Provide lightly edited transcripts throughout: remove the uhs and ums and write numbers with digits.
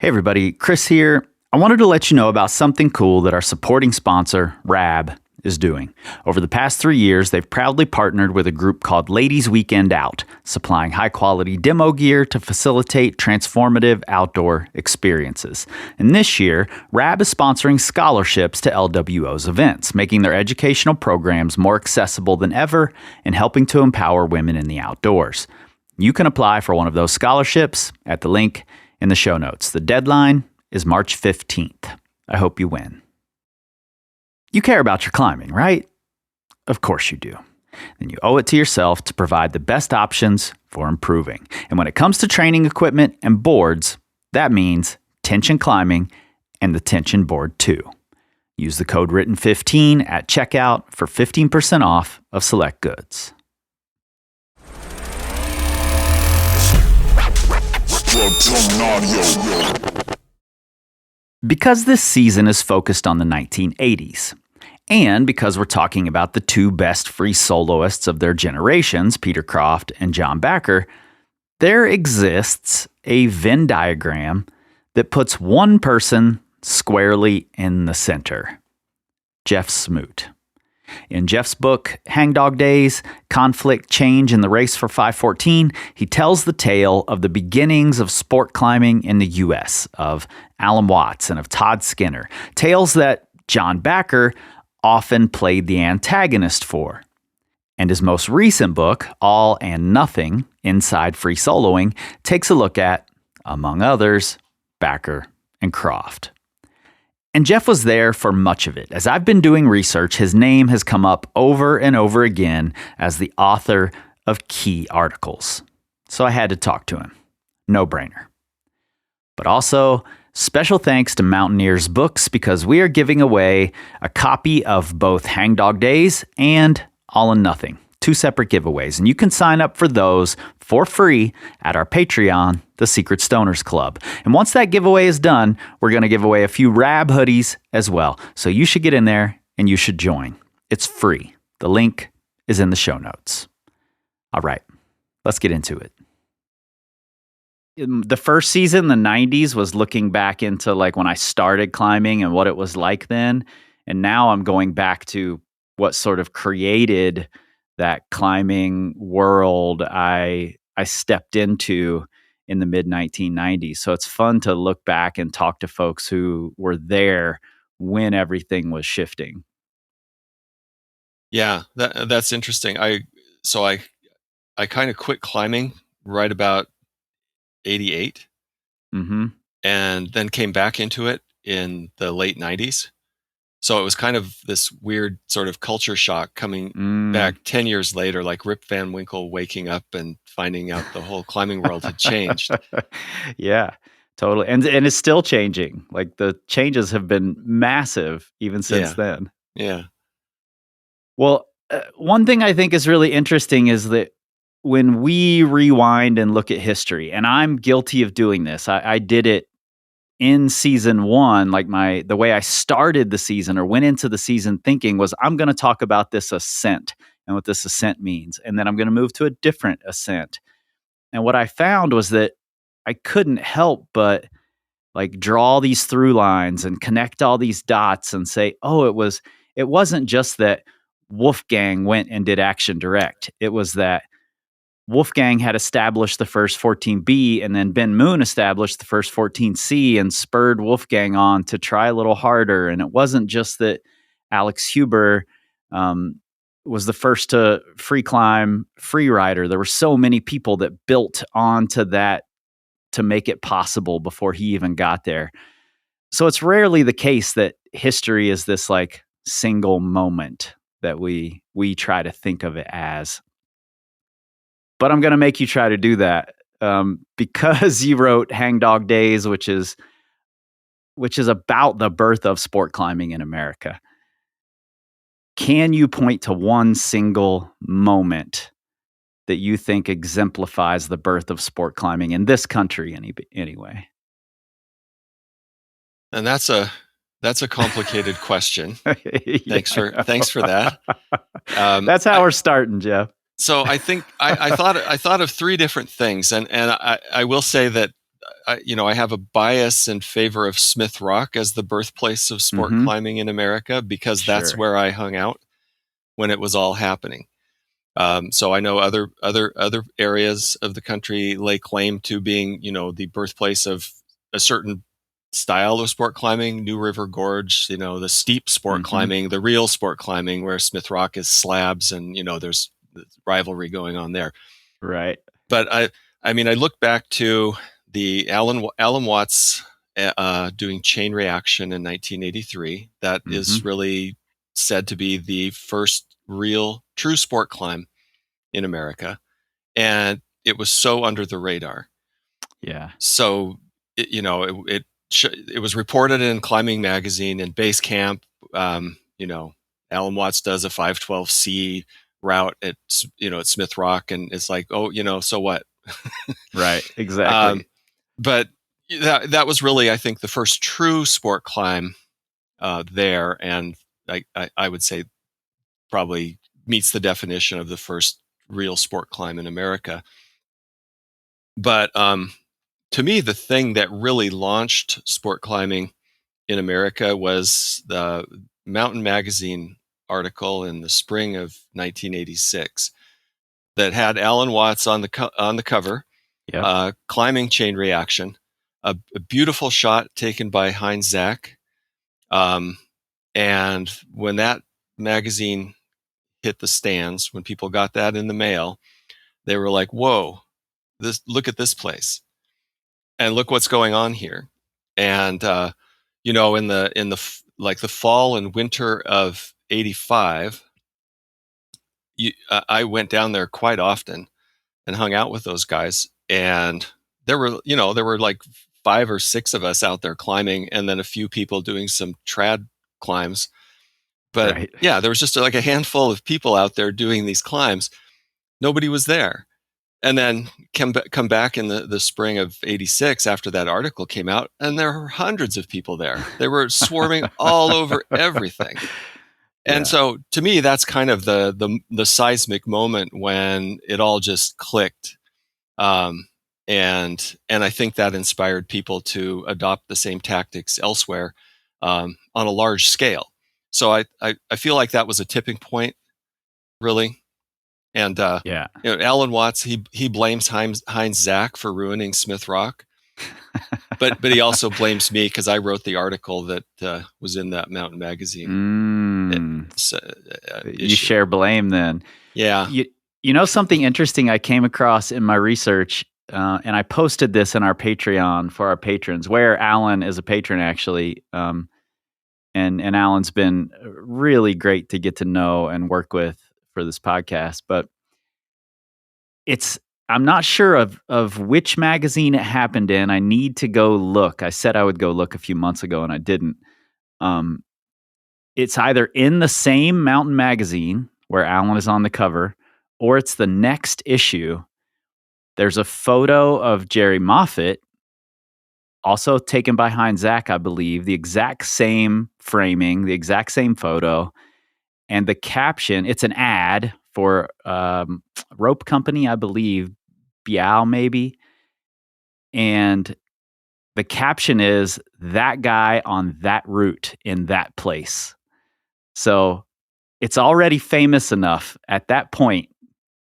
Hey everybody, Chris here. I wanted to let you know about something cool that our supporting sponsor, RAB, is doing. Over the past 3 years, they've proudly partnered with a group called Ladies Weekend Out, supplying high-quality demo gear to facilitate transformative outdoor experiences. And this year, RAB is sponsoring scholarships to LWO's events, making their educational programs more accessible than ever and helping to empower women in the outdoors. You can apply for one of those scholarships at the link in the show notes. The deadline is March 15th. I hope you win. You care about your climbing, right? Of course you do. Then you owe it to yourself to provide the best options for improving. And when it comes to training equipment and boards, that means Tension Climbing and the Tension Board 2. Use the code WRITTEN15 at checkout for 15% off of select goods. Because this season is focused on the 1980s, and because we're talking about the two best free soloists of their generations, Peter Croft and John Bachar, there exists a Venn diagram that puts one person squarely in the center: Jeff Smoot. In Jeff's book, Hangdog Days, Conflict, Change, and the Race for 514, he tells the tale of the beginnings of sport climbing in the U.S., of Alan Watts and of Todd Skinner, tales that John Bachar often played the antagonist for. And his most recent book, All and Nothing, Inside Free Soloing, takes a look at, among others, Bachar and Croft. And Jeff was there for much of it. As I've been doing research, his name has come up over and over again as the author of key articles. So I had to talk to him. No brainer. But also, special thanks to Mountaineers Books, because we are giving away a copy of both Hangdog Days and All and Nothing. Two separate giveaways, and you can sign up for those for free at our Patreon, the Secret Stoners Club. And once that giveaway is done, we're going to give away a few RAB hoodies as well. So you should get in there and you should join. It's free. The link is in the show notes. All right, let's get into it. The first season, the 90s, was looking back into like when I started climbing and what it was like then. And now I'm going back to what sort of created that climbing world I stepped into in the mid-1990s. So it's fun to look back and talk to folks who were there when everything was shifting. Yeah, that's interesting. I kind of quit climbing right about 88, and then came back into it in the late 90s. So it was kind of this weird sort of culture shock coming back 10 years later, like Rip Van Winkle waking up and finding out the whole climbing world had changed. Yeah, totally. And it's still changing. Like the changes have been massive even since then. Yeah. Well, one thing I think is really interesting is that when we rewind and look at history, and I'm guilty of doing this, I did it in season one, like the way I started the season or went into the season thinking was, I'm going to talk about this ascent and what this ascent means. And then I'm going to move to a different ascent. And what I found was that I couldn't help but like draw these through lines and connect all these dots and say, oh, it wasn't just that Wolfgang went and did Action Direct. It was that Wolfgang had established the first 14B, and then Ben Moon established the first 14C and spurred Wolfgang on to try a little harder. And it wasn't just that Alex Huber was the first to free climb freerider. There were so many people that built onto that to make it possible before he even got there. So it's rarely the case that history is this like single moment that we try to think of it as. But I'm going to make you try to do that because you wrote Hangdog Days, which is about the birth of sport climbing in America. Can you point to one single moment that you think exemplifies the birth of sport climbing in this country anyway? And that's a complicated question. Thanks for that. That's how we're starting, Jeff. So I think I thought of three different things, and I will say that I have a bias in favor of Smith Rock as the birthplace of sport climbing in America, because that's where I hung out when it was all happening. So I know other areas of the country lay claim to being, the birthplace of a certain style of sport climbing. New River Gorge, the steep sport climbing, the real sport climbing, where Smith Rock is slabs, and there's rivalry going on there. Right. But I look back to the Alan Watts doing Chain Reaction in 1983. That is really said to be the first real true sport climb in America, and it was so under the radar. Yeah. So it was reported in Climbing Magazine and Base Camp. Alan Watts does a 512C route at Smith Rock, and it's like, oh, so what? Right. Exactly. But that was really, I think, the first true sport climb there, and I would say probably meets the definition of the first real sport climb in America. But to me, the thing that really launched sport climbing in America was the Mountain Magazine article in the spring of 1986 that had Alan Watts on the cover, climbing Chain Reaction, a beautiful shot taken by Heinz Zach. And when that magazine hit the stands, when people got that in the mail, they were like, "Whoa, look at this place, and look what's going on here." And in the fall and winter of '85, I went down there quite often and hung out with those guys, and there were like 5 or 6 of us out there climbing, and then a few people doing some trad climbs. But yeah, there was just like a handful of people out there doing these climbs. Nobody was there. And then come back in the spring of '86 after that article came out, and there were hundreds of people there. They were swarming all over everything. And so to me, that's kind of the seismic moment when it all just clicked. And I think that inspired people to adopt the same tactics elsewhere, on a large scale. So I feel like that was a tipping point, really. And Alan Watts, he blames Heinz Zach for ruining Smith Rock, but he also blames me because I wrote the article that was in that Mountain Magazine. You share blame then. Yeah. You know something interesting I came across in my research, and I posted this in our Patreon for our patrons, where Alan is a patron actually. And Alan's been really great to get to know and work with for this podcast, but I'm not sure of which magazine it happened in. I need to go look. I said I would go look a few months ago and I didn't. It's either in the same Mountain Magazine where Alan is on the cover, or it's the next issue. There's a photo of Jerry Moffitt, also taken by Heinz Zach, I believe, the exact same framing, the exact same photo. And the caption, it's an ad for rope company, I believe, Biao maybe. And the caption is, "That guy on that route in that place." So it's already famous enough at that point,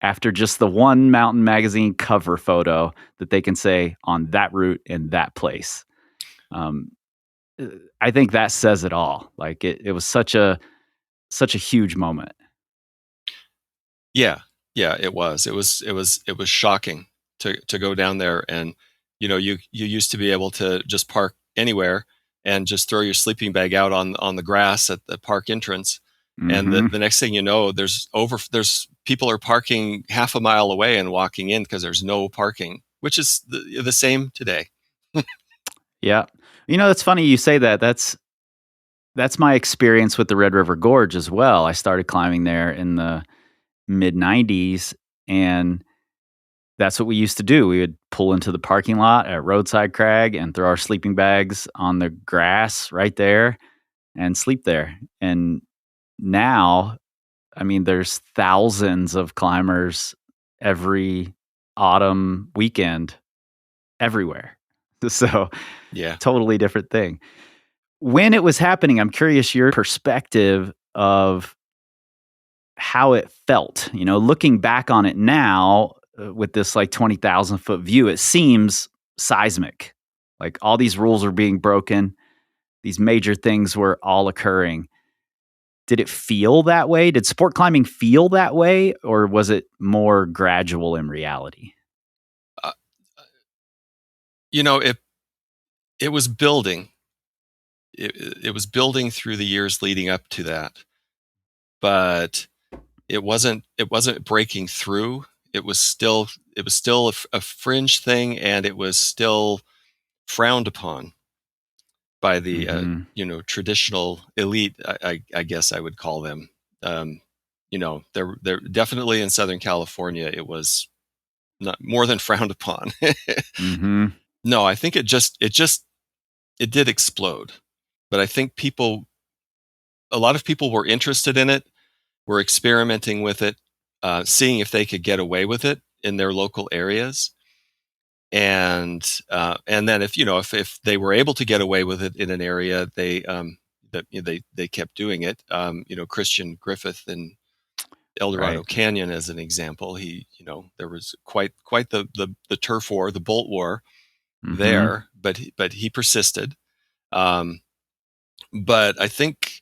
after just the one Mountain Magazine cover photo, that they can say, "On that route in that place." I think that says it all. Like it was such a huge moment. Yeah, it was. It was shocking to go down there, and you used to be able to just park anywhere and just throw your sleeping bag out on the grass at the park entrance, and the next thing you know, there's people are parking half a mile away and walking in because there's no parking, which is the same today. Yeah, it's funny you say that. That's my experience with the Red River Gorge as well. I started climbing there in the mid 90s, and that's what we used to do. We would pull into the parking lot at Roadside Crag and throw our sleeping bags on the grass right there and sleep there. And now, there's thousands of climbers every autumn weekend everywhere. So Yeah. totally different thing. When it was happening, I'm curious your perspective of how it felt. Looking back on it now with this like 20,000-foot view, it seems seismic. Like all these rules are being broken. These major things were all occurring. Did it feel that way? Did sport climbing feel that way, or was it more gradual in reality? Uh, it was building. It was building through the years leading up to that, but it wasn't breaking through. It was still a fringe thing, and it was still frowned upon by the Mhm. traditional elite. I guess I would call them. They're definitely in Southern California. It was not more than frowned upon. Mhm. No, I think it did explode, but I think a lot of people were interested in it, were experimenting with it, seeing if they could get away with it in their local areas, and then if they were able to get away with it in an area, they kept doing it. Christian Griffith in El Dorado Right. Canyon, as an example, there was quite the turf war, the bolt war Mhm. there, but he persisted. Um, but I think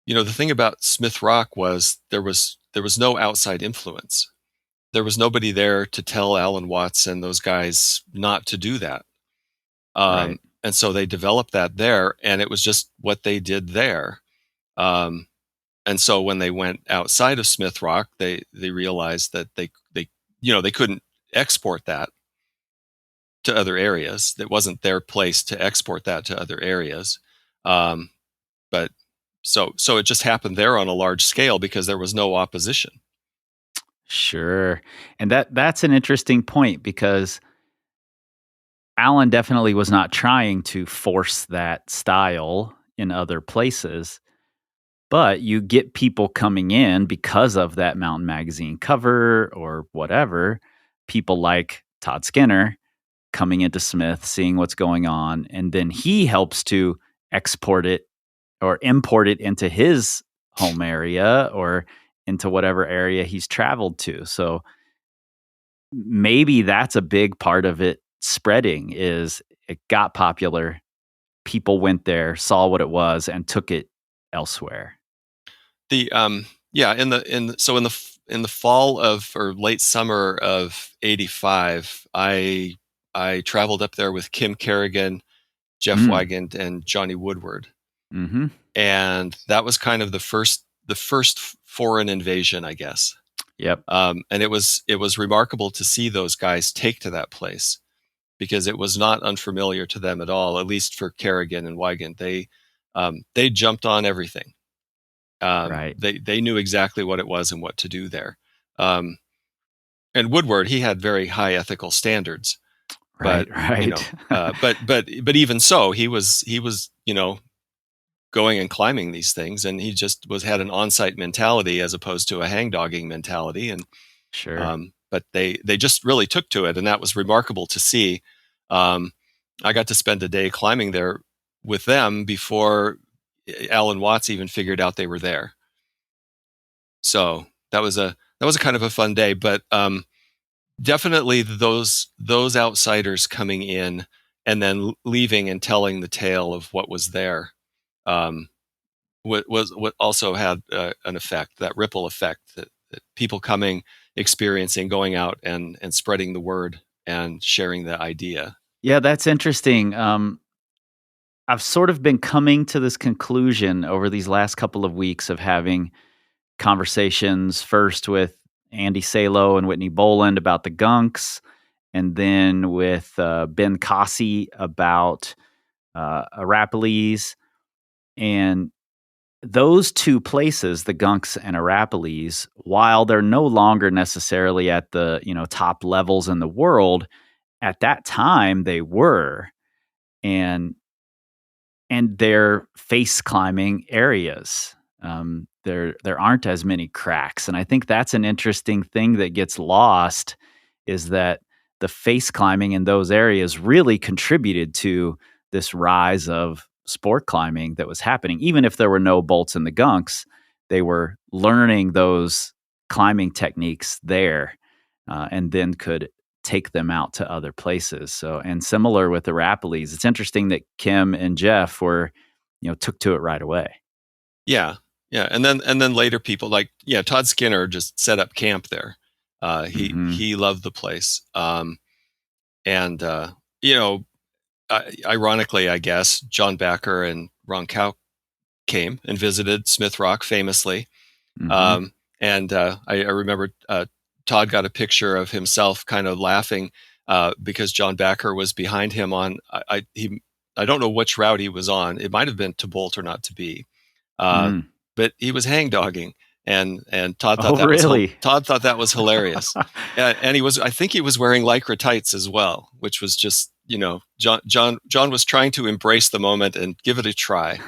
the thing about Smith Rock was there was no outside influence. There was nobody there to tell Alan Watts and those guys not to do that. Right. And so they developed that there, and it was just what they did there. Um, and so when they went outside of Smith Rock, they realized that they couldn't export that to other areas. It wasn't their place to export that to other areas. Um, but so it just happened there on a large scale because there was no opposition. Sure. And that's an interesting point because Alan definitely was not trying to force that style in other places, but you get people coming in because of that Mountain Magazine cover or whatever. People like Todd Skinner coming into Smith, seeing what's going on, and then he helps to export it or import it into his home area or into whatever area he's traveled to. So maybe that's a big part of it spreading is it got popular. People went there, saw what it was, and took it elsewhere. The Yeah, in the fall of or late summer of '85, I traveled up there with Kim Kerrigan, Jeff Mm. Wygant, and Johnny Woodward, Mhm. and that was kind of the first foreign invasion, I guess. Yep. And it was remarkable to see those guys take to that place because it was not unfamiliar to them at all. At least for Kerrigan and Wygant, they jumped on everything. Right. They knew exactly what it was and what to do there. Um, and Woodward, he had very high ethical standards, Right. but Right. but even so, he was going and climbing these things, and he just had an on-site mentality as opposed to a hangdogging mentality, and Sure. but they just really took to it, and that was remarkable to see. Um, I got to spend a day climbing there with them before Alan Watts even figured out they were there. So that was a kind of a fun day, but definitely those outsiders coming in and then leaving and telling the tale of what was there, um, what also had an effect, that ripple effect that people coming, experiencing, going out and spreading the word and sharing the idea. Yeah, that's interesting. I've sort of been coming to this conclusion over these last couple of weeks of having conversations first with Andy Salo and Whitney Boland about the gunks, and then with Ben Cossey about Arapiles. And those two places, the gunks and Arapiles, while they're no longer necessarily at the top levels in the world, at that time they were. And they're face climbing areas. There aren't as many cracks, and I think that's an interesting thing that gets lost is that the face climbing in those areas really contributed to this rise of sport climbing that was happening. Even if there were no bolts in the gunks, they were learning those climbing techniques there, and then could take them out to other places. So, and similar with the Rapides, it's interesting that Kim and Jeff were, took to it right away. Yeah. Yeah. And then later people like, Todd Skinner just set up camp there. He loved the place. Ironically, I guess, John Bachar and Ron Cow came and visited Smith Rock famously. I remember Todd got a picture of himself kind of laughing because John Bachar was behind him on, I don't know which route he was on. It might have been to Bolt or not to be. But he was hangdogging, and Todd thought Todd thought that was hilarious. and I think he was wearing Lycra tights as well, which was just, John was trying to embrace the moment and give it a try.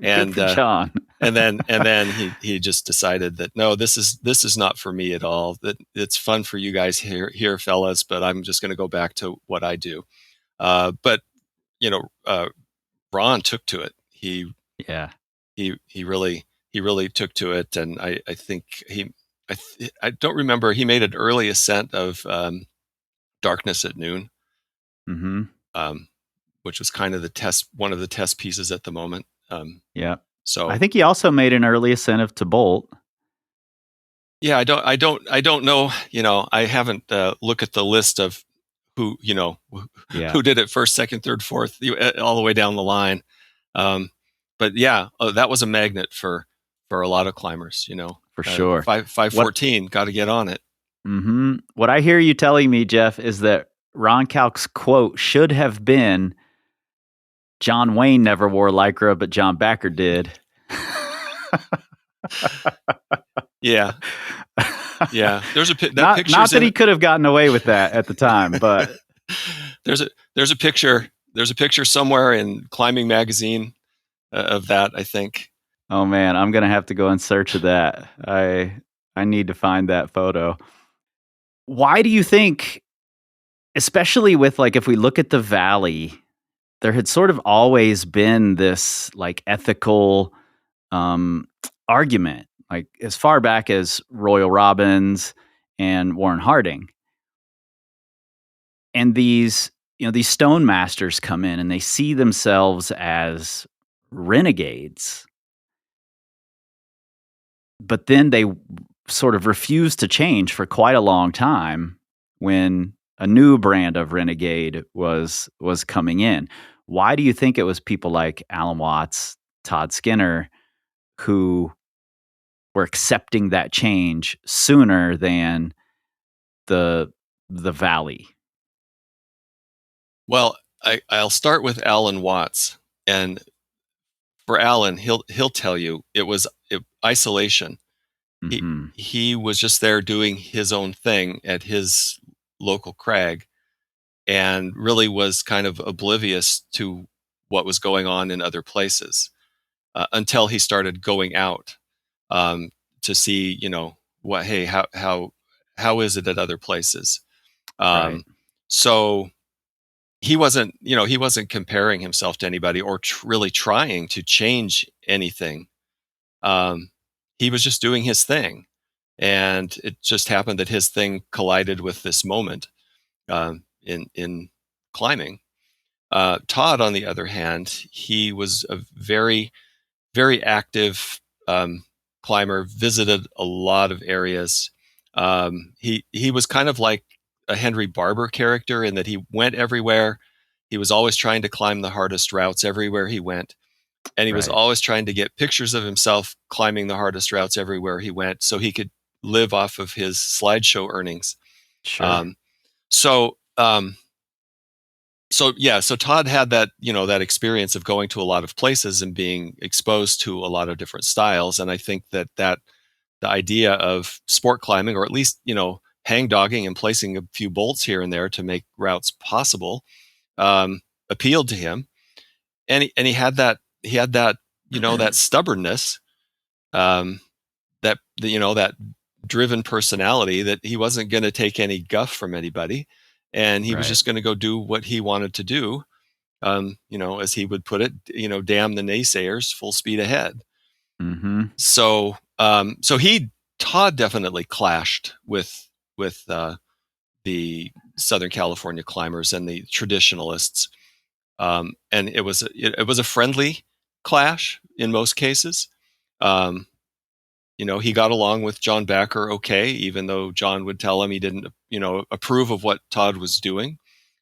And John. and then he just decided that no, this is not for me at all. That it's fun for you guys here, fellas, but I'm just going to go back to what I do. But Ron took to it. He really took to it, and I think I don't remember, he made an early ascent of Darkness at Noon, which was kind of one of the test pieces at the moment. So I think he also made an early ascent of to Bolt. Yeah, I don't know. I haven't looked at the list of who did it first, second, third, fourth, all the way down the line. But yeah, that was a magnet for a lot of climbers, For sure. 514, got to get on it. What I hear you telling me, Jeff, is that Ron Kalk's quote should have been, John Wayne never wore Lycra, but John Bachar did. Yeah. There's a picture. Not that he could have gotten away with that at the time, but there's a picture. There's a picture somewhere in Climbing Magazine of that, I think. Oh man, I'm gonna have to go in search of that. I need to find that photo. Why do you think, especially with if we look at the Valley, there had sort of always been this ethical argument, as far back as Royal Robbins and Warren Harding. And these stone masters come in and they see themselves as renegades, but then they sort of refuse to change for quite a long time when a new brand of renegade was coming in. Why do you think it was people like Alan Watts, Todd Skinner, who were accepting that change sooner than the Valley? Well, I'll start with Alan Watts, and for Alan, he'll tell you it was isolation. He was just there doing his own thing at his local crag, and really was kind of oblivious to what was going on in other places until he started going out to see, how is it at other places? Right. So he wasn't comparing himself to anybody or really trying to change anything. He was just doing his thing, and it just happened that his thing collided with this moment in climbing. Todd, on the other hand, he was a very, very active climber, visited a lot of areas. He was kind of like a Henry Barber character in that he went everywhere. He was always trying to climb the hardest routes everywhere he went. And he was always trying to get pictures of himself climbing the hardest routes everywhere he went so he could live off of his slideshow earnings. Sure. So Todd had that, that experience of going to a lot of places and being exposed to a lot of different styles. And I think that the idea of sport climbing, or at least, hang dogging and placing a few bolts here and there to make routes possible, appealed to him. And he had that, that stubbornness, that driven personality that he wasn't going to take any guff from anybody. and he was just going to go do what he wanted to do. As he would put it, damn the naysayers, full speed ahead. Mm-hmm. So Todd definitely clashed with the Southern California climbers and the traditionalists, and it was a friendly clash in most cases. He got along with John Bachar okay, even though John would tell him he didn't, approve of what Todd was doing.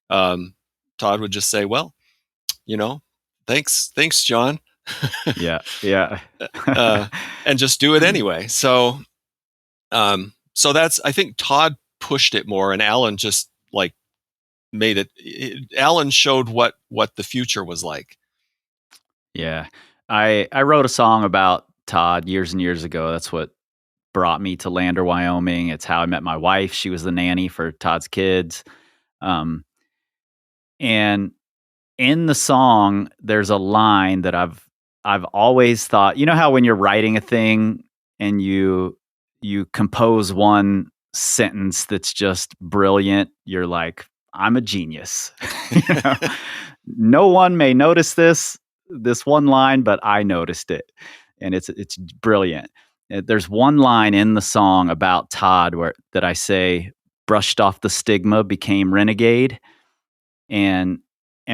Todd would just say, well, thanks, John. Yeah. And just do it anyway. So that's, I think Todd pushed it more, and Alan just like made it. Alan showed what the future was like. Yeah. I wrote a song about Todd years and years ago. That's what brought me to Lander, Wyoming. It's how I met my wife. She was the nanny for Todd's kids. And in the song, there's a line that I've always thought, how when you're writing a thing and you compose one sentence that's just brilliant, you're like, I'm a genius. No one may notice this one line, but I noticed it, and it's brilliant. There's one line in the song about Todd that I say, brushed off the stigma, became renegade. And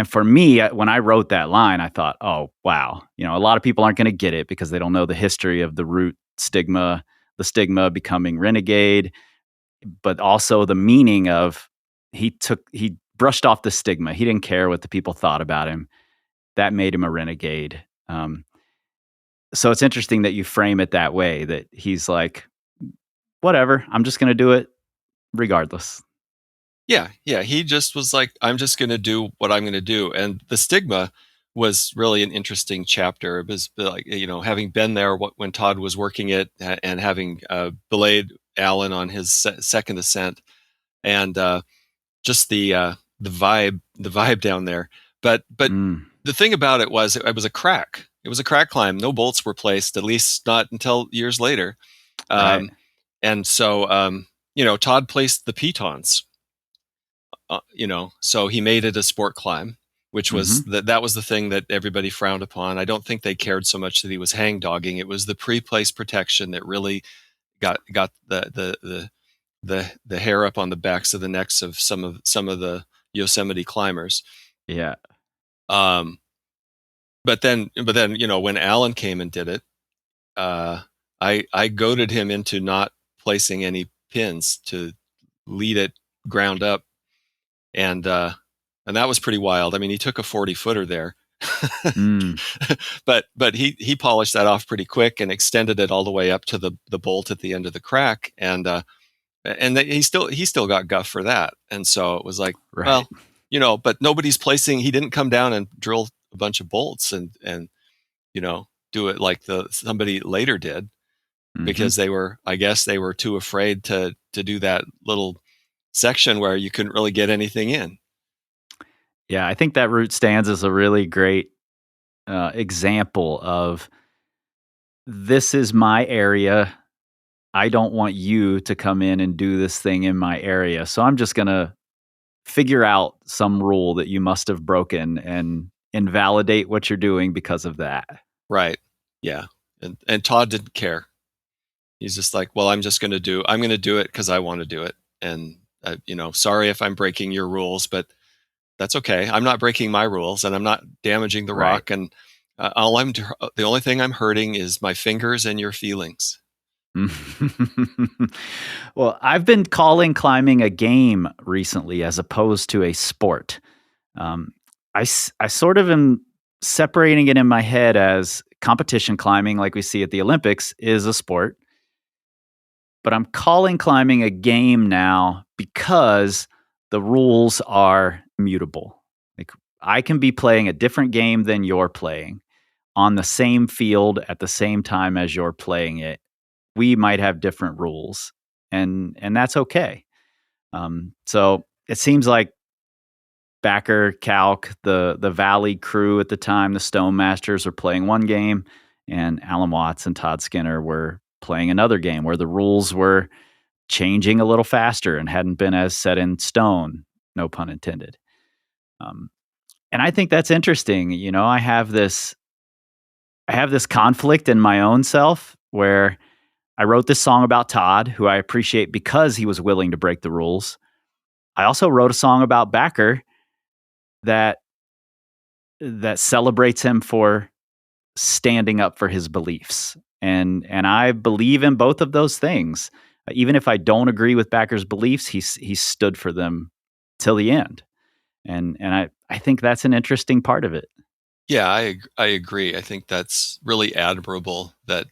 for me, when I wrote that line, I thought, oh, wow. A lot of people aren't going to get it because they don't know the history of the root stigma, the stigma becoming renegade, but also the meaning of he brushed off the stigma. He didn't care what the people thought about him. That made him a renegade. So it's interesting that you frame it that way, that he's like, whatever, I'm just going to do it regardless. Yeah. He just was like, I'm just going to do what I'm going to do. And the stigma was really an interesting chapter. It was like, having been there when Todd was working it, and having belayed Alan on his second ascent, and just the vibe down there. But the thing about it was, it was a crack. It was a crack climb. No bolts were placed, at least not until years later. Right. And so, Todd placed the pitons. So he made it a sport climb, which was that was the thing that everybody frowned upon. I don't think they cared so much that he was hang dogging. It was the pre-place protection that really got the hair up on the backs of the necks of some of the Yosemite climbers. Yeah. But then, when Alan came and did it, I goaded him into not placing any pins to lead it ground up. And that was pretty wild. I mean, he took a 40-footer there, but he polished that off pretty quick and extended it all the way up to the bolt at the end of the crack. And he still got guff for that. And so it was like, right. Well, but nobody's placing. He didn't come down and drill a bunch of bolts and do it like somebody later did, because I guess they were too afraid to do that little section where you couldn't really get anything in. Yeah, I think that route stands as a really great example of, this is my area. I don't want you to come in and do this thing in my area. So I'm just going to figure out some rule that you must have broken and invalidate what you're doing because of that. Right. Yeah. And Todd didn't care. He's just like, well, I'm going to do it because I want to do it. And sorry if I'm breaking your rules, but that's okay. I'm not breaking my rules, and I'm not damaging the rock. And the only thing I'm hurting is my fingers and your feelings. Well, I've been calling climbing a game recently as opposed to a sport. I sort of am separating it in my head as competition climbing, like we see at the Olympics, is a sport. But I'm calling climbing a game now because the rules are mutable. Like, I can be playing a different game than you're playing on the same field at the same time as you're playing it. We might have different rules, and that's okay. So it seems like Bachar, Calc, the Valley crew at the time, the Stone Masters, were playing one game, and Alan Watts and Todd Skinner were playing another game where the rules were changing a little faster and hadn't been as set in stone. no pun intended. And I think that's interesting. I have this conflict in my own self where I wrote this song about Todd, who I appreciate because he was willing to break the rules. I also wrote a song about Bachar that celebrates him for standing up for his beliefs. And I believe in both of those things. Even if I don't agree with Bachar's beliefs, he stood for them till the end. And I think that's an interesting part of it. Yeah, I agree. I think that's really admirable that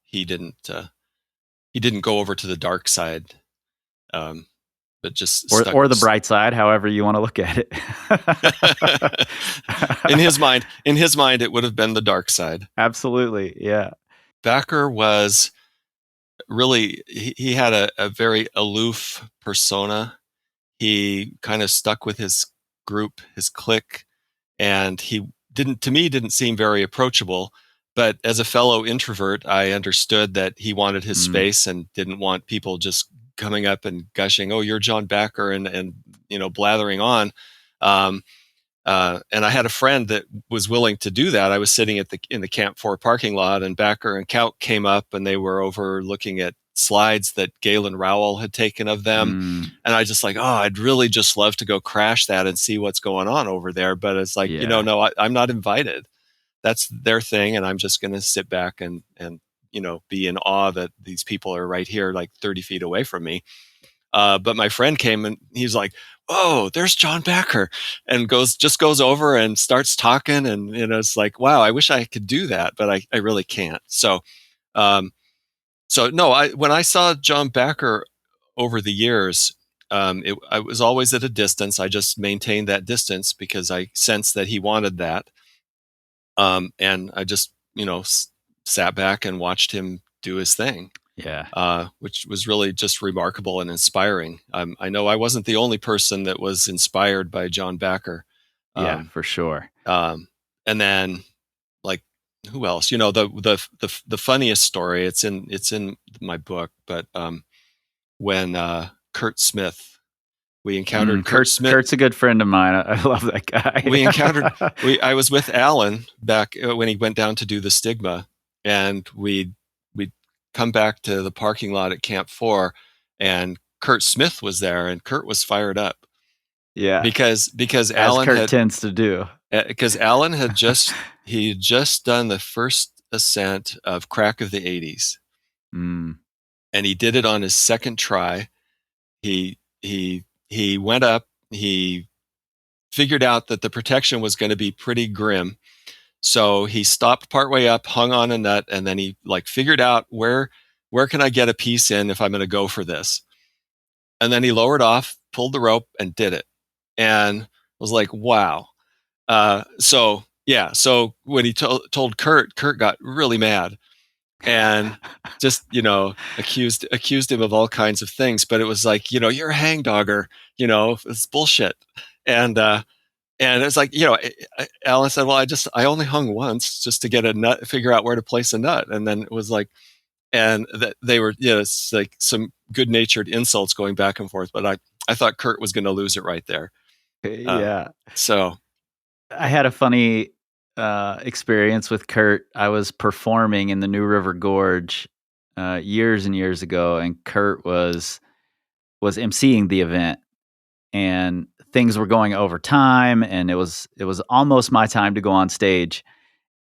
he didn't go over to the dark side, but just or the bright side, however you want to look at it. in his mind, it would have been the dark side. Absolutely, yeah. Bachar was really he had a very aloof persona. He kind of stuck with his group, his clique, and he didn't seem very approachable. But as a fellow introvert, I understood that he wanted his space and didn't want people just coming up and gushing, "Oh, you're John Bachar," and blathering on. And I had a friend that was willing to do that. I was sitting in the Camp 4 parking lot, and Bachar and Kaut came up, and they were over looking at slides that Galen Rowell had taken of them. And I just like, I'd really just love to go crash that and see what's going on over there. But it's like, no, I'm not invited. That's their thing. And I'm just going to sit back and be in awe that these people are right here, like 30 feet away from me. But my friend came and he's like, "Oh, there's John Bachar," and goes over and starts talking. And, it's like, wow, I wish I could do that, but I really can't. So no, when I saw John Bachar over the years, I was always at a distance. I just maintained that distance because I sensed that he wanted that. And I just, sat back and watched him do his thing. Yeah. Which was really just remarkable and inspiring. I know I wasn't the only person that was inspired by John Bachar. Yeah, for sure. And then, like, who else? The funniest story. It's in my book. But when Kurt Smith, we encountered Kurt Smith. Kurt's a good friend of mine. I love that guy. I was with Alan back when he went down to do the Stigma, and we'd come back to the parking lot at Camp 4, and Kurt Smith was there, and Kurt was fired up. Yeah, because as Kurt tends to do. Because Alan had just done the first ascent of Crack of the 80s, and he did it on his second try. He went up. He figured out that the protection was going to be pretty grim. So he stopped partway up, hung on a nut, and then he figured out where can I get a piece in if I'm going to go for this? And then he lowered off, pulled the rope, and did it. And was like, wow. So when he told Kurt got really mad and just, accused him of all kinds of things. But it was like, you're a hangdogger, it's bullshit. And it's like, Alan said, well, I only hung once just to get a nut, figure out where to place a nut. And then it was like, and that they were, it's like some good natured insults going back and forth. But I thought Kurt was going to lose it right there. Yeah. So I had a funny experience with Kurt. I was performing in the New River Gorge years and years ago, and Kurt was emceeing the event. And things were going over time, and it was almost my time to go on stage.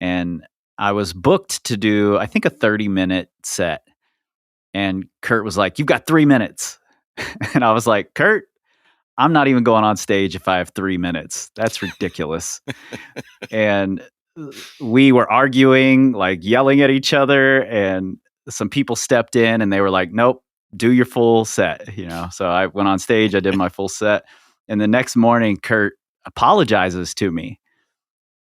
And I was booked to do, I think, a 30-minute set. And Kurt was like, "You've got 3 minutes." And I was like, "Kurt, I'm not even going on stage if I have 3 minutes. That's ridiculous." And we were arguing, yelling at each other, and some people stepped in and they were like, "Nope, do your full set." So I went on stage, I did my full set. And the next morning, Kurt apologizes to me.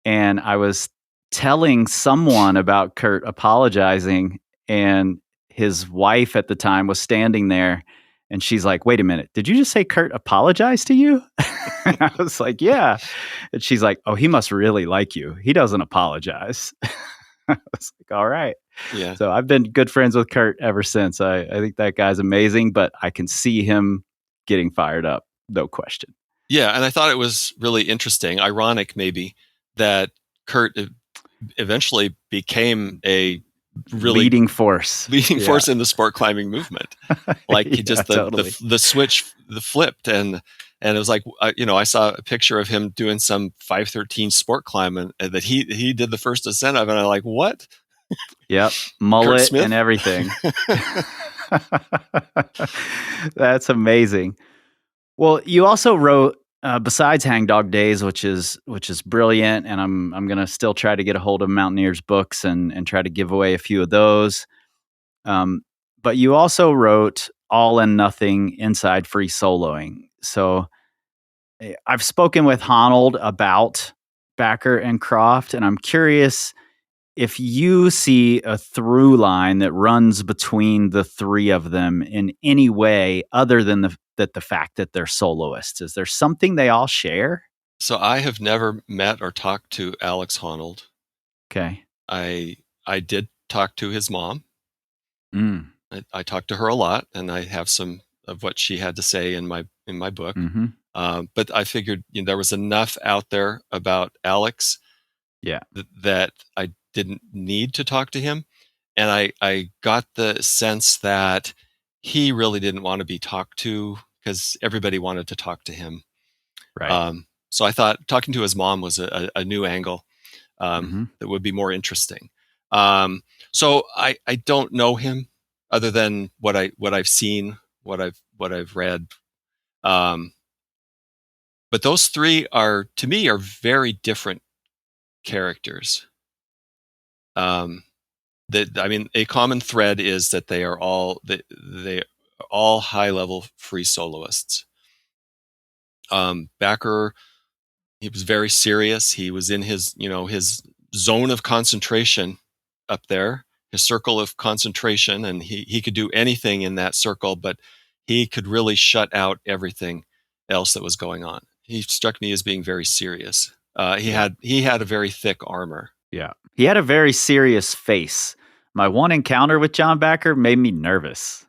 And I was telling someone about Kurt apologizing, and his wife at the time was standing there, and she's like, "Wait a minute, did you just say Kurt apologized to you?" And I was like, "Yeah." And she's like, "Oh, he must really like you. He doesn't apologize." I was like, "All right." Yeah. So I've been good friends with Kurt ever since. I think that guy's amazing, but I can see him getting fired up, no question. Yeah, and I thought it was really interesting, ironic maybe, that Kurt eventually became a really Leading force. leading Yeah. force in the sport climbing movement. Like he Yeah, just totally. the switch the flipped, and it was like I saw a picture of him doing some 513 sport climb, and that he did the first ascent of, and I'm like, what? Yep. Kurt Mullet and Smith? everything. That's amazing. Well, you also wrote besides Hangdog Days, which is brilliant, and I'm gonna still try to get a hold of Mountaineers books and try to give away a few of those. Um, but you also wrote All and Nothing Inside Free Soloing. So I've spoken with Honnold about Bachar and Croft, and I'm curious if you see a through line that runs between the three of them in any way other than the fact that they're soloists. Is there something they all share? So I have never met or talked to Alex Honnold. Okay. I did talk to his mom. Mm. I talked to her a lot, and I have some of what she had to say in my book. Mm-hmm. But I figured there was enough out there about Alex Yeah. that I didn't need to talk to him. And I got the sense that he really didn't want to be talked to because everybody wanted to talk to him. Right. So I thought talking to his mom was a new angle Mm-hmm. that would be more interesting. So I don't know him other than what I've seen, what I've read. But those three are, to me, are very different characters. A common thread is that they are all high level free soloists. Bachar, he was very serious. He was in his zone of concentration up there, his circle of concentration, and he could do anything in that circle, but he could really shut out everything else that was going on. He struck me as being very serious. He Yeah. had a very thick armor. Yeah. He had a very serious face. My one encounter with John Bachar made me nervous.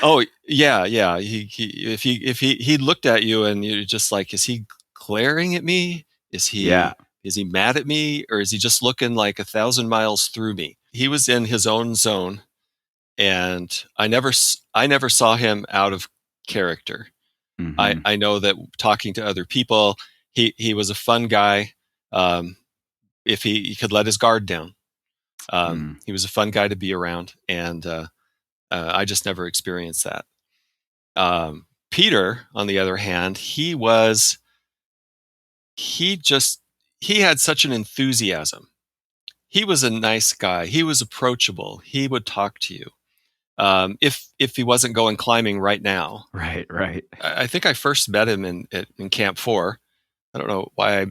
Oh yeah, yeah. He looked at you and you're just like, is he glaring at me? Yeah. Is he mad at me, or is he just looking like 1,000 miles through me? He was in his own zone, and I never saw him out of character. Mm-hmm. I know that talking to other people, he was a fun guy. If he could let his guard down, he was a fun guy to be around, and I just never experienced that. Peter, on the other hand, he had such an enthusiasm. He was a nice guy. He was approachable. He would talk to you. If he wasn't going climbing right now. Right, right. I think I first met him in Camp 4. I don't know why I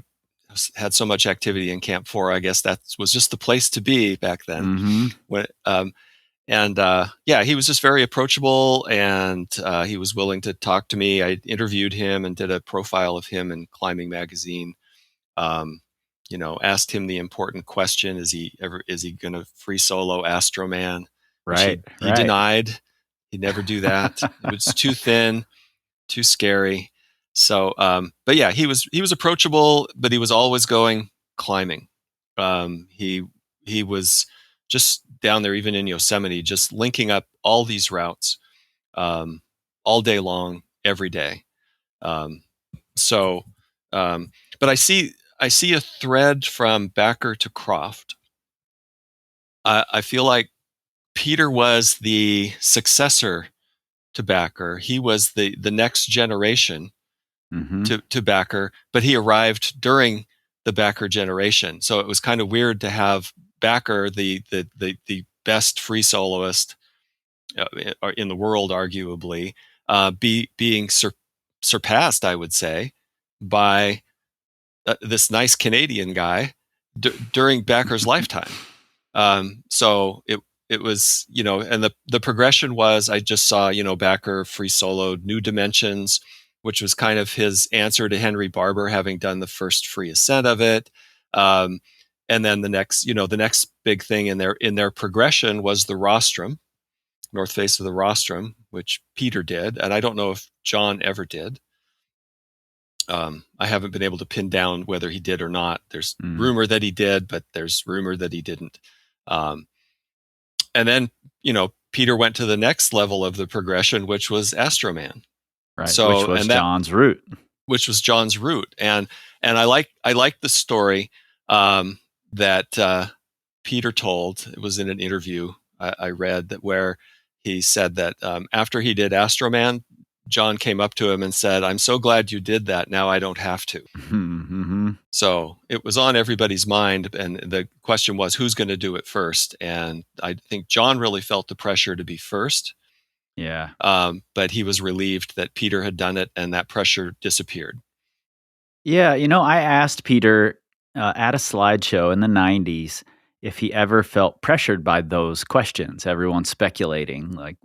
had so much activity in Camp 4. I guess that was just the place to be back then. Mm-hmm. Yeah, he was just very approachable, and he was willing to talk to me. I interviewed him and did a profile of him in Climbing Magazine. Asked him the important question: is he going to free solo Astroman? Which Right, he denied. He'd never do that. It was too thin, too scary. So, but yeah, he was approachable, but he was always going climbing. He was just down there, even in Yosemite, just linking up all these routes, all day long, every day. But I see a thread from Bachar to Croft. I feel like Peter was the successor to Bachar. He was the next generation to Bachar, but he arrived during the Bachar generation. So it was kind of weird to have Bachar, the best free soloist in the world, arguably, being surpassed, I would say, by this nice Canadian guy during Bachar's lifetime. So it was, and the progression was, I just saw, Bachar free soloed New Dimensions, which was kind of his answer to Henry Barber having done the first free ascent of it. And then the next big thing in their progression was the rostrum, north face of the rostrum, which Peter did, and I don't know if John ever did. I haven't been able to pin down whether he did or not. There's rumor that he did, but there's rumor that he didn't. And then, Peter went to the next level of the progression, which was Astroman. Right. So, which was John's route. Which was John's route. And I like the story that Peter told. It was in an interview I read that where he said that after he did Astroman, John came up to him and said, "I'm so glad you did that. Now I don't have to." Mm-hmm. So it was on everybody's mind. And the question was, who's going to do it first? And I think John really felt the pressure to be first. Yeah. But he was relieved that Peter had done it and that pressure disappeared. Yeah. I asked Peter at a slideshow in the 90s if he ever felt pressured by those questions. Everyone's speculating, like,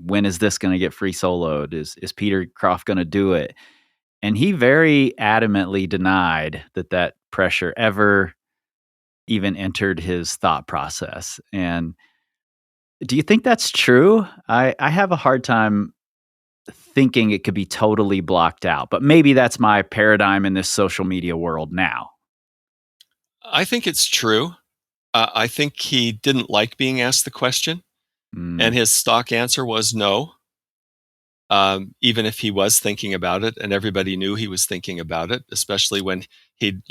when is this going to get free soloed? Is Peter Croft going to do it? And he very adamantly denied that pressure ever even entered his thought process. And do you think that's true? I have a hard time thinking it could be totally blocked out, but maybe that's my paradigm in this social media world now. I think it's true. I think he didn't like being asked the question, and his stock answer was no. Even if he was thinking about it, and everybody knew he was thinking about it, especially when he'd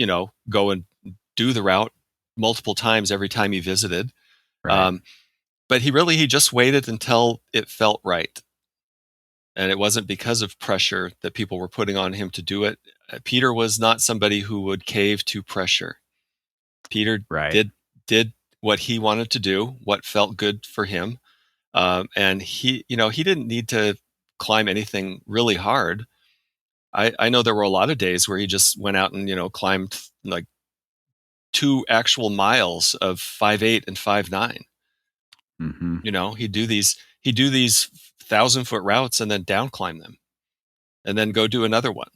go and do the route multiple times every time he visited. Right. But he just waited until it felt right, and it wasn't because of pressure that people were putting on him to do it. Peter was not somebody who would cave to pressure. Peter did what he wanted to do, what felt good for him. And he didn't need to climb anything really hard. I know there were a lot of days where he just went out and, climbed like 2 actual miles of 5.8 and 5.9. Mm-hmm. He'd do these 1,000-foot routes and then down climb them and then go do another one.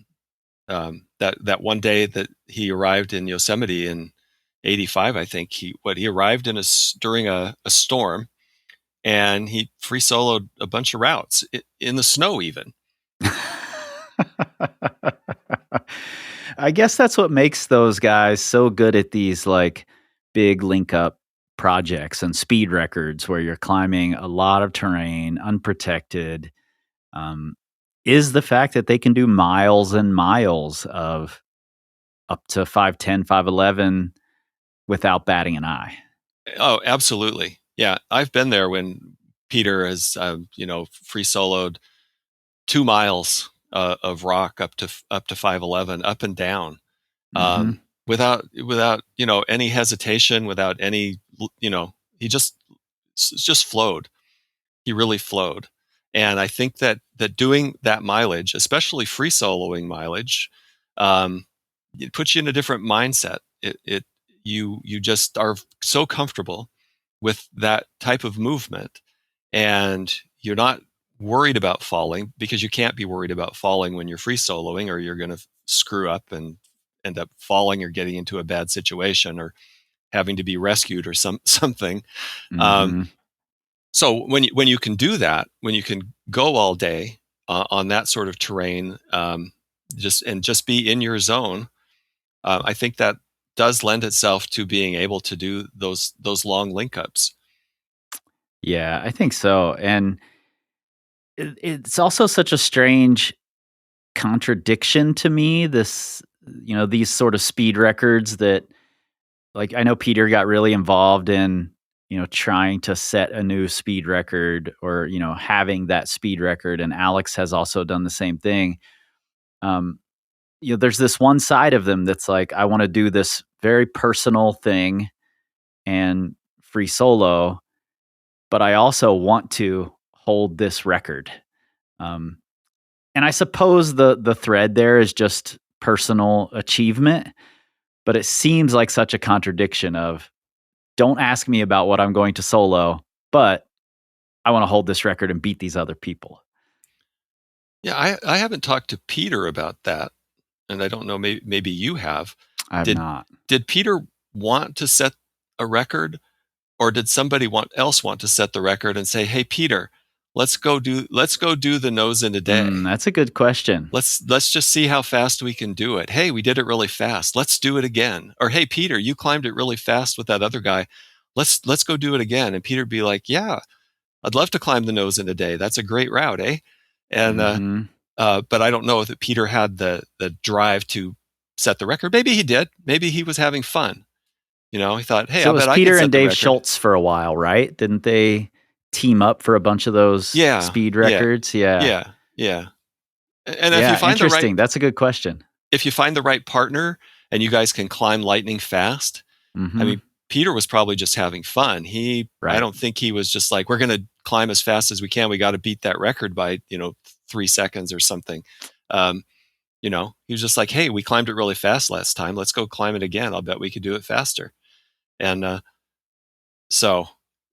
That one day that he arrived in Yosemite in 85, I think he arrived during a storm, and he free soloed a bunch of routes in the snow even. I guess that's what makes those guys so good at these like big link up projects and speed records where you're climbing a lot of terrain unprotected, is the fact that they can do miles and miles of up to 5'10", 5'11" without batting an eye. Oh, absolutely. Yeah. I've been there when Peter has, free soloed 2 miles of rock up to 5'11", up and down, without any hesitation, without any, he just flowed. He really flowed. And I think that doing that mileage, especially free soloing mileage, it puts you in a different mindset. You just are so comfortable with that type of movement, and you're not worried about falling, because you can't be worried about falling when you're free soloing, or you're going to screw up and end up falling or getting into a bad situation or having to be rescued or something. So when you can do that, when you can go all day on that sort of terrain, just be in your zone, I think that does lend itself to being able to do those long link ups. Yeah, I think so. And it's also such a strange contradiction to me, this, these sort of speed records that, like, I know Peter got really involved in, trying to set a new speed record, or, having that speed record. And Alex has also done the same thing. There's this one side of them that's like, I want to do this very personal thing and free solo, but I also want to hold this record. And I suppose the thread there is just personal achievement, but it seems like such a contradiction of, don't ask me about what I'm going to solo, but I want to hold this record and beat these other people. Yeah, I haven't talked to Peter about that, and I don't know, maybe you have. I have not. Did Peter want to set a record, or did somebody else want to set the record and say, "Hey, Peter, let's go do the nose in a day. That's a good question. Let's just see how fast we can do it. Hey, we did it really fast. Let's do it again. Or hey, Peter, you climbed it really fast with that other guy. Let's go do it again. And Peter'd be like, yeah, I'd love to climb the nose in a day. That's a great route, eh? And but I don't know that Peter had the drive to set the record. Maybe he did. Maybe he was having fun. He thought, hey, So I it was bet I Peter can set and the Dave record. Schultz for a while, right? Didn't they team up for a bunch of those speed records? Yeah. And if you find interesting. That's a good question. If you find the right partner and you guys can climb lightning fast, I mean, Peter was probably just having fun. I don't think he was just like, we're going to climb as fast as we can. We got to beat that record by 3 seconds or something. He was just like, hey, we climbed it really fast last time. Let's go climb it again. I'll bet we could do it faster. And so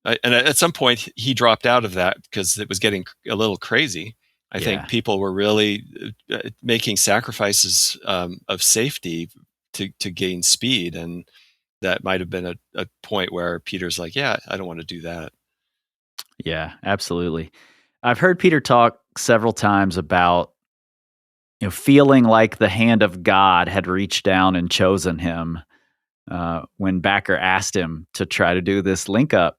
at some point he dropped out of that because it was getting a little crazy. I think people were really making sacrifices of safety to gain speed, and that might have been a point where Peter's like, yeah, I don't want to do that. Yeah, absolutely. I've heard Peter talk several times about feeling like the hand of God had reached down and chosen him when Bachar asked him to try to do this link up.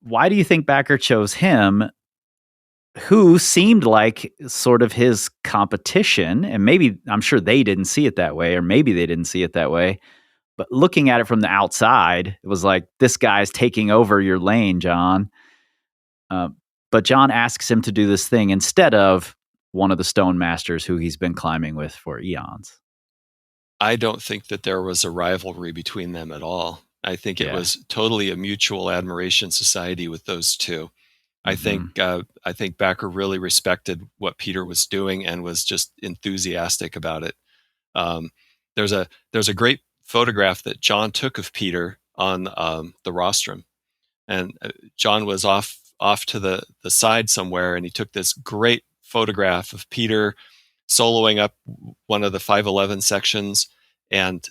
Why do you think Bachar chose him, who seemed like sort of his competition? And maybe, I'm sure they didn't see it that way, or maybe they didn't see it that way. But looking at it from the outside, it was like, this guy's taking over your lane, John. But John asks him to do this thing instead of one of the stone masters who he's been climbing with for eons. I don't think that there was a rivalry between them at all. I think it was totally a mutual admiration society with those two. I think Bachar really respected what Peter was doing and was just enthusiastic about it. There's a great photograph that John took of Peter on the rostrum, and John was off to the side somewhere, and he took this great photograph of Peter soloing up one of the 511 sections and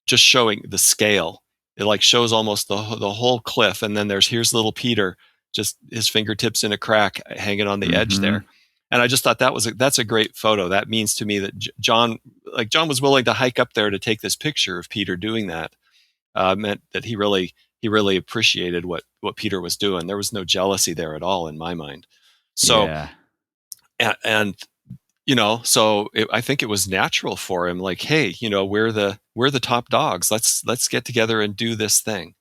just showing the scale. It like shows almost the whole cliff, and then here's little Peter, just his fingertips in a crack hanging on the edge there. And I just thought that's a great photo. That means to me that John was willing to hike up there to take this picture of Peter doing that. Meant that he really appreciated what Peter was doing. There was no jealousy there at all in my mind. So, and I think it was natural for him. Like, hey, we're the top dogs. Let's get together and do this thing.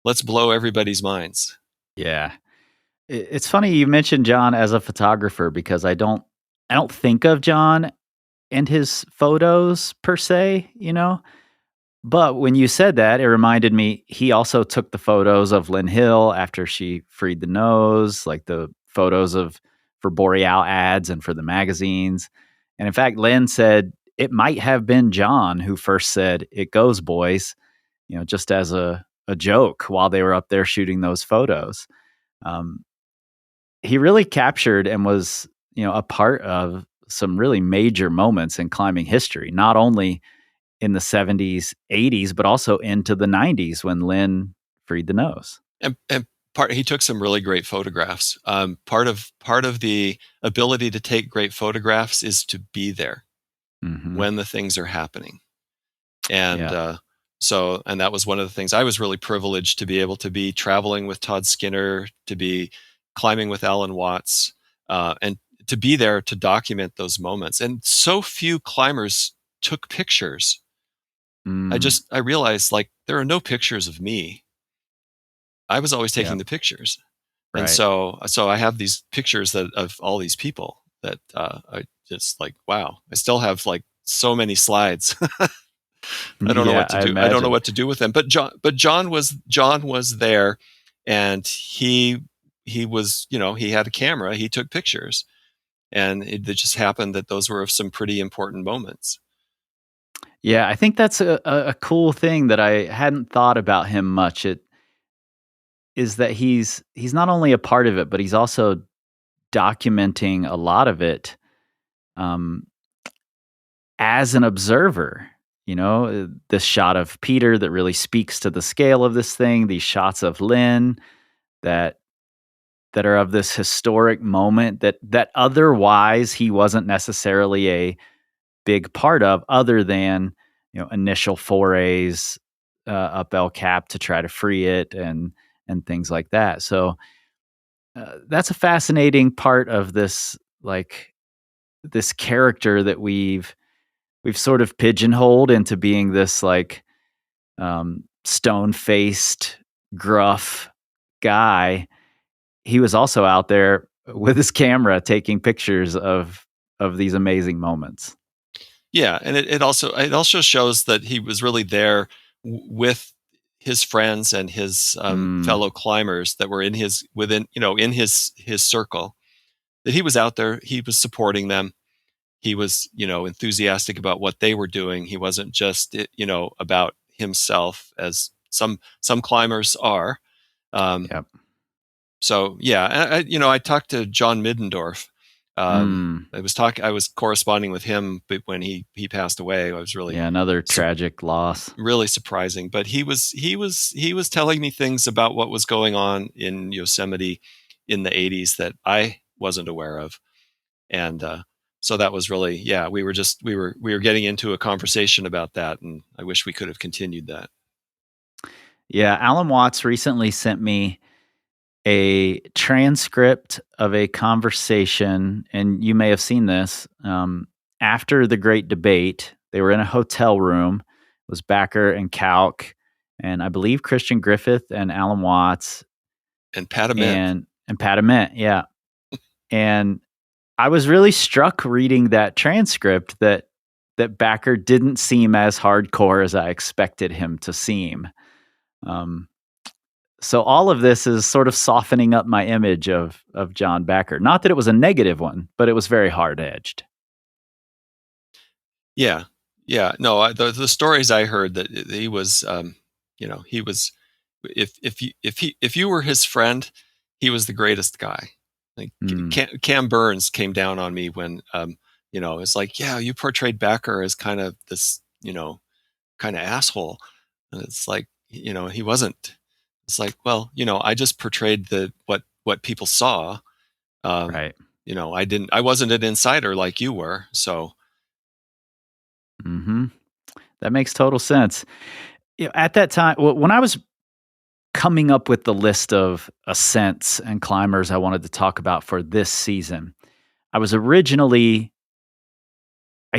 Let's blow everybody's minds. Yeah. It's funny you mentioned John as a photographer, because I don't think of John and his photos per se, But when you said that, it reminded me he also took the photos of Lynn Hill after she freed the nose, like the photos for Boreal ads and for the magazines. And in fact, Lynn said it might have been John who first said, "It goes, boys," just as a joke while they were up there shooting those photos. He really captured and was, a part of some really major moments in climbing history, not only in the 70s, 80s, but also into the 90s when Lynn freed the nose. And he took some really great photographs. Part of the ability to take great photographs is to be there when the things are happening. And so that was one of the things. I was really privileged to be able to be traveling with Todd Skinner, to be climbing with Alan Watts, and to be there to document those moments. And so few climbers took pictures. I realized, like, there are no pictures of me. I was always taking the pictures. Right. And so I have these pictures of all these people that I just like, wow, I still have like so many slides. I don't know what to do. I don't know what to do with them. But John was there, and he was, he had a camera, he took pictures, and it just happened that those were some pretty important moments. Yeah, I think that's a cool thing that I hadn't thought about him much. It is that he's not only a part of it, but he's also documenting a lot of it as an observer. This shot of Peter that really speaks to the scale of this thing, these shots of Lynn that that are of this historic moment that otherwise he wasn't necessarily a big part of, other than initial forays up El Cap to try to free it and things like that. So that's a fascinating part of this, like this character that we've sort of pigeonholed into being this like stone-faced, gruff guy. He was also out there with his camera taking pictures of these amazing moments. Yeah, and it also shows that he was really there with his friends and his fellow climbers that were in his circle. That he was out there, he was supporting them. He was enthusiastic about what they were doing. He wasn't just about himself, as some climbers are. Yep. So yeah, I talked to John Middendorf. I was corresponding with him, but when he passed away, I was really another tragic loss. Really surprising. But he was telling me things about what was going on in Yosemite in the 80s that I wasn't aware of, and so that was really we were getting into a conversation about that, and I wish we could have continued that. Yeah, Alan Watts recently sent me a transcript of a conversation, and you may have seen this. After the Great Debate, they were in a hotel room. It was Bachar and Kalk, and I believe Christian Griffith and Alan Watts. And Pat Ament. And Pat Ament, yeah. And I was really struck reading that transcript that Bachar didn't seem as hardcore as I expected him to seem. So all of this is sort of softening up my image of John Bachar. Not that it was a negative one, but it was very hard-edged. Yeah. No, the stories I heard that he was, he was, if you were his friend, he was the greatest guy. Like Cam Burns came down on me when, it's like, yeah, you portrayed Bachar as kind of this, kind of asshole, and it's like, he wasn't. It's like, well, I just portrayed what people saw. Right. I wasn't an insider like you were, so. That makes total sense. At that time, when I was coming up with the list of ascents and climbers I wanted to talk about for this season, I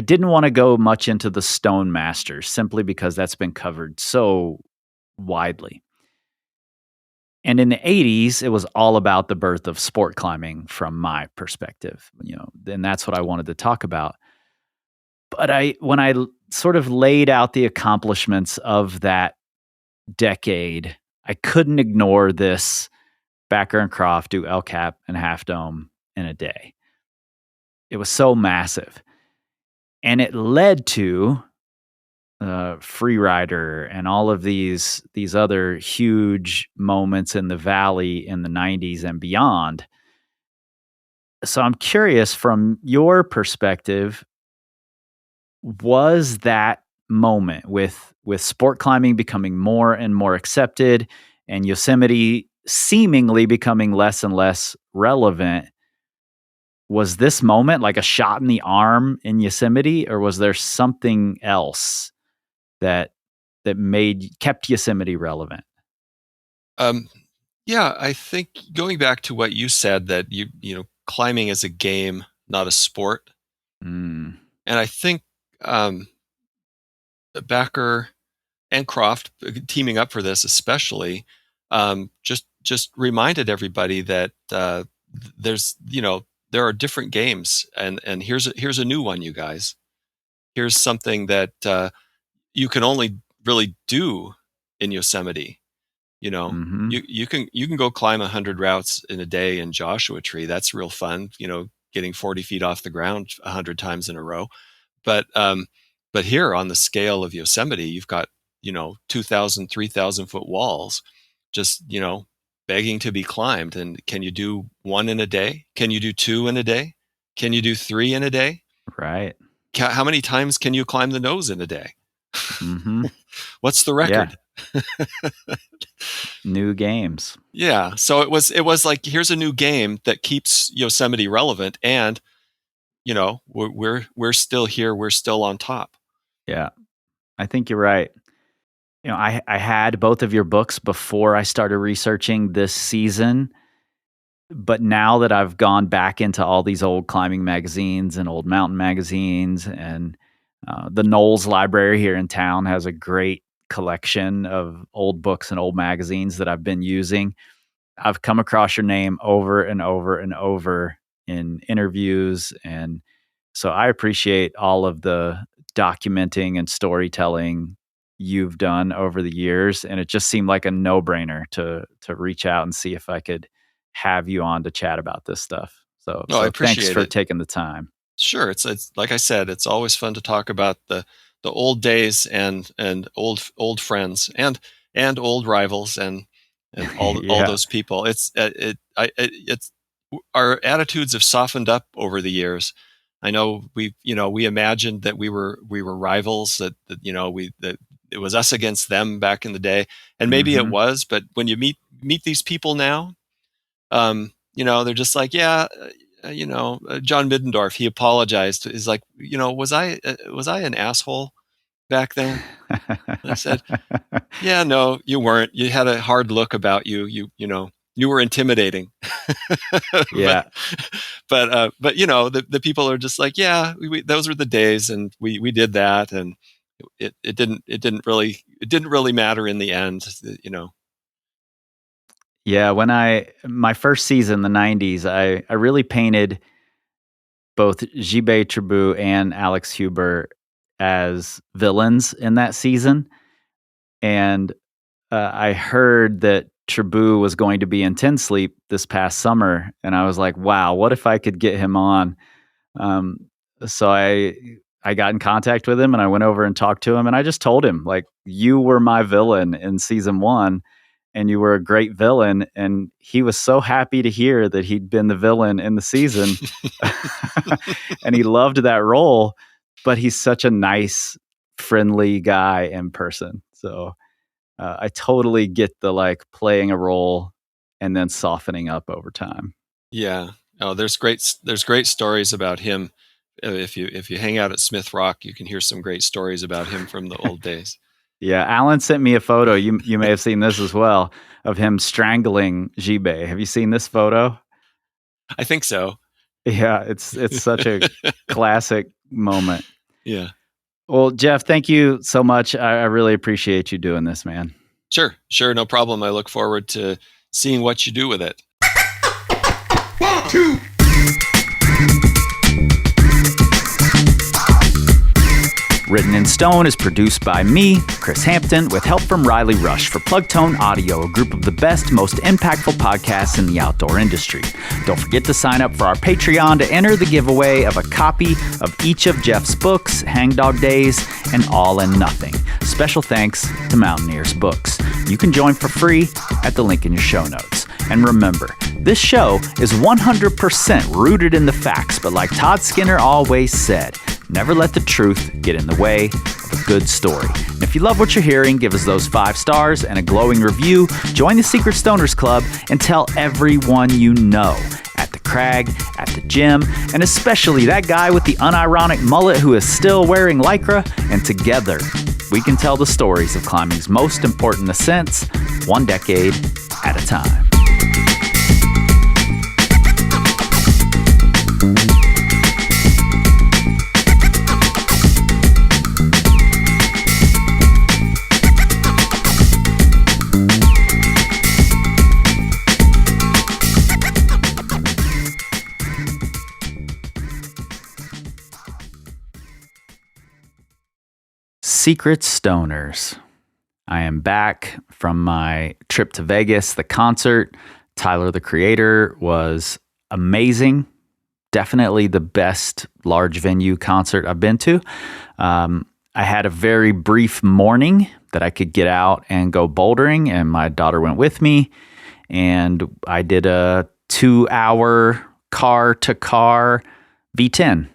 didn't want to go much into the Stone Masters simply because that's been covered so widely. And in the 80s, it was all about the birth of sport climbing from my perspective, and that's what I wanted to talk about. But when I sort of laid out the accomplishments of that decade, I couldn't ignore this Bachar and Croft do El Cap and Half Dome in a day. It was so massive. And it led to Freerider and all of these other huge moments in the valley in the 90s and beyond. So I'm curious, from your perspective, was that moment with sport climbing becoming more and more accepted and Yosemite seemingly becoming less and less relevant, was this moment like a shot in the arm in Yosemite, or was there something else that kept Yosemite relevant? Yeah, I think going back to what you said, that climbing is a game, not a sport. And I think Bachar and Croft teaming up for this, especially, just reminded everybody that there's there are different games, and here's a new one, you guys. Here's something that you can only really do in Yosemite. You can go climb 100 routes in a day in Joshua Tree. That's real fun. Getting 40 feet off the ground 100 times in a row. But here on the scale of Yosemite, you've got 2,000, 3,000 foot walls, just begging to be climbed. And can you do one in a day? Can you do two in a day? Can you do three in a day? Right. How many times can you climb the nose in a day? What's the record? Yeah. New games. Yeah. So it was like, here's a new game that keeps Yosemite relevant, and we're still here. We're still on top. Yeah, I think you're right. I had both of your books before I started researching this season, but now that I've gone back into all these old climbing magazines and old mountain magazines, and the Knowles Library here in town has a great collection of old books and old magazines that I've been using. I've come across your name over and over and over in interviews. And so I appreciate all of the documenting and storytelling you've done over the years. And it just seemed like a no-brainer to reach out and see if I could have you on to chat about this stuff. So, No, I thanks appreciate for it. taking the time. Sure. It's like I said, it's always fun to talk about the old days and old friends and old rivals and all Yeah. those people. It's our attitudes have softened up over the years. I know we imagined that we were rivals, that it was us against them back in the day, and maybe it was. But when you meet these people now, they're just like, yeah. John Middendorf, he apologized. He's like, was I an asshole back then? And I said, yeah, no, you weren't. You had a hard look about you. You were intimidating. Yeah. But the people are just like, yeah, those were the days, and we did that, and it didn't really matter in the end. Yeah, my first season, the 90s, I really painted both Gilbert Tribou and Alex Huber as villains in that season. And I heard that Tribou was going to be in Tin Sleep this past summer, and I was like, wow, what if I could get him on? Um, so I got in contact with him, and I went over and talked to him, and I just told him, like, you were my villain in season 1, and you were a great villain. And he was so happy to hear that he'd been the villain in the season. And he loved that role, but he's such a nice, friendly guy in person. So I totally get the like playing a role and then softening up over time. Yeah. Oh, there's great stories about him. If you hang out at Smith Rock, you can hear some great stories about him from the old days. Yeah, Alan sent me a photo. You may have seen this as well, of him strangling Gilbert. Have you seen this photo? I think so. Yeah, it's such a classic moment. Yeah. Well, Jeff, thank you so much. I really appreciate you doing this, man. Sure, no problem. I look forward to seeing what you do with it. 1, 2. Written in Stone is produced by me, Chris Hampton, with help from Riley Rush for Plugtone Audio, a group of the best, most impactful podcasts in the outdoor industry. Don't forget to sign up for our Patreon to enter the giveaway of a copy of each of Jeff's books, Hangdog Days and All and Nothing. Special thanks to Mountaineers Books. You can join for free at the link in your show notes. And remember, this show is 100% rooted in the facts, but like Todd Skinner always said, never let the truth get in the way of a good story. And if you love what you're hearing, give us those 5 stars and a glowing review. Join the Secret Stoners Club and tell everyone you know at the crag, at the gym, and especially that guy with the unironic mullet who is still wearing Lycra. And together, we can tell the stories of climbing's most important ascents, one decade at a time. Secret Stoners. I am back from my trip to Vegas, the concert. Tyler, the Creator, was amazing. Definitely the best large venue concert I've been to. I had a very brief morning that I could get out and go bouldering, and my daughter went with me. And I did a 2-hour car-to-car V10.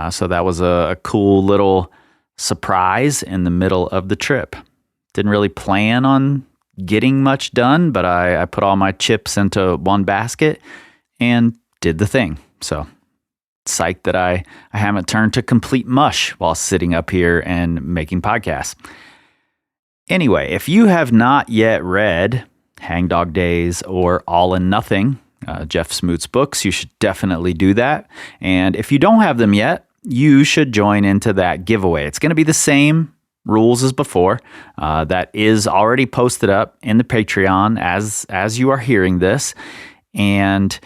So that was a cool little surprise in the middle of the trip. Didn't really plan on getting much done, but I put all my chips into one basket and did the thing. So psyched that I haven't turned to complete mush while sitting up here and making podcasts. Anyway, if you have not yet read Hangdog Days or All in Nothing, Jeff Smoot's books, you should definitely do that. And if you don't have them yet, you should join into that giveaway. It's going to be the same rules as before. That is already posted up in the Patreon as you are hearing this. And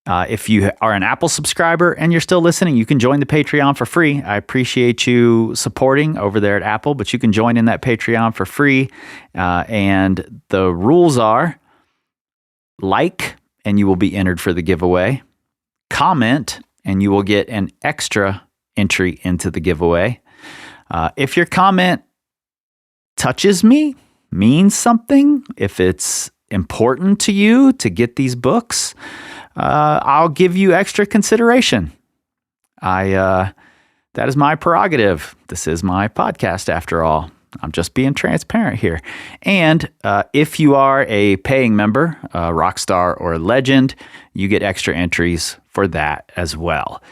if you are an Apple subscriber and you're still listening, you can join the Patreon for free. I appreciate you supporting over there at Apple, but you can join in that Patreon for free. And the rules are like, and you will be entered for the giveaway. Comment, and you will get an extra entry into the giveaway. If your comment touches me, means something, if it's important to you to get these books, I'll give you extra consideration. That is my prerogative. This is my podcast after all. I'm just being transparent here. And if you are a paying member, Rockstar or Legend, you get extra entries for that as well.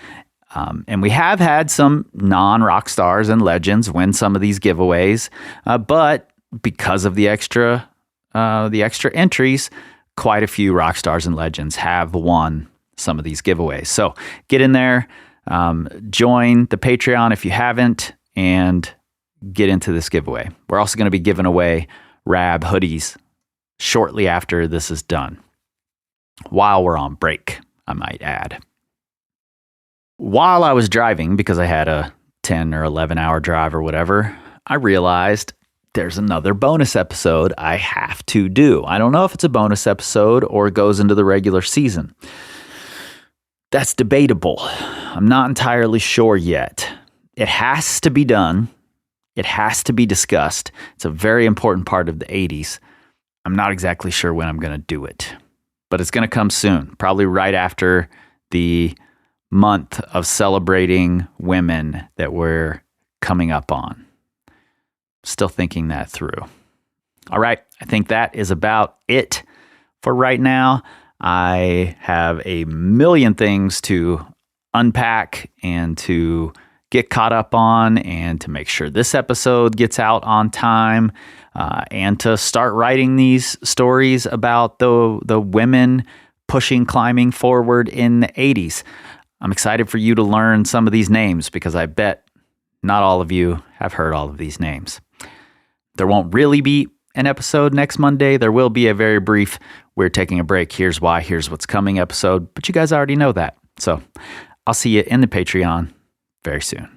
And we have had some non-rock stars and legends win some of these giveaways, but because of the extra entries, quite a few rock stars and legends have won some of these giveaways. So get in there, join the Patreon if you haven't, and get into this giveaway. We're also going to be giving away Rab hoodies shortly after this is done, while we're on break, I might add. While I was driving, because I had a 10 or 11 hour drive or whatever, I realized there's another bonus episode I have to do. I don't know if it's a bonus episode or it goes into the regular season. That's debatable. I'm not entirely sure yet. It has to be done. It has to be discussed. It's a very important part of the 80s. I'm not exactly sure when I'm going to do it, but it's going to come soon, probably right after the month of celebrating women that we're coming up on. Still thinking that through. All right, I think that is about it for right now. I have a million things to unpack and to get caught up on, and to make sure this episode gets out on time, and to start writing these stories about the women climbing forward in the 80s. I'm excited for you to learn some of these names, because I bet not all of you have heard all of these names. There won't really be an episode next Monday. There will be a very brief, we're taking a break, here's why, here's what's coming episode, but you guys already know that. So I'll see you in the Patreon very soon.